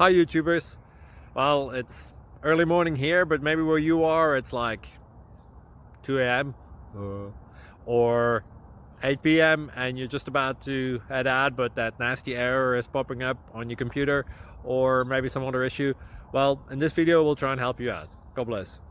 Hi YouTubers. Well, it's early morning here, but maybe where you are it's like 2 a.m. or 8 p.m. and you're just about to head out, but that nasty error is popping up on your computer, or maybe some other issue. Well, in this video we'll try and help you out. God bless.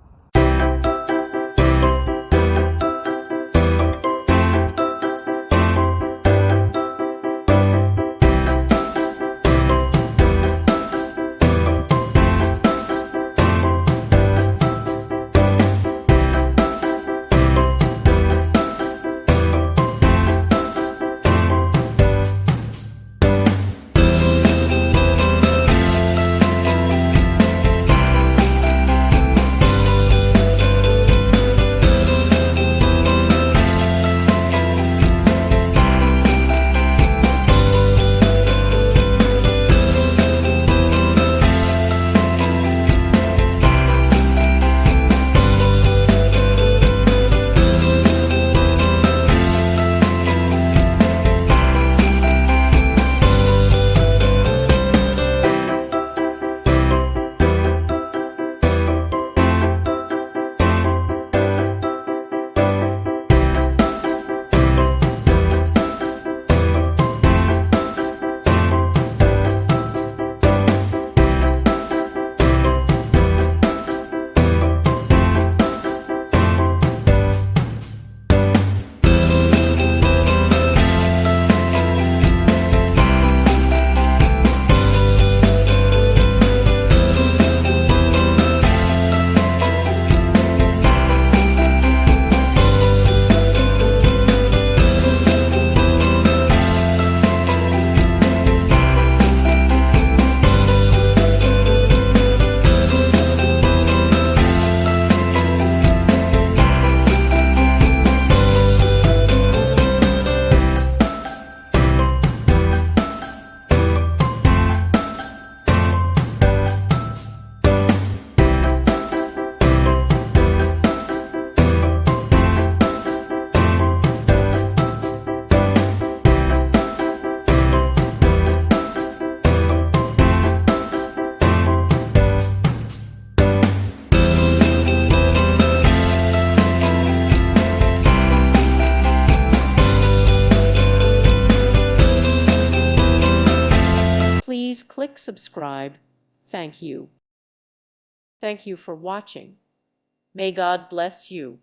Please click subscribe. Thank you. Thank you for watching. May God bless you.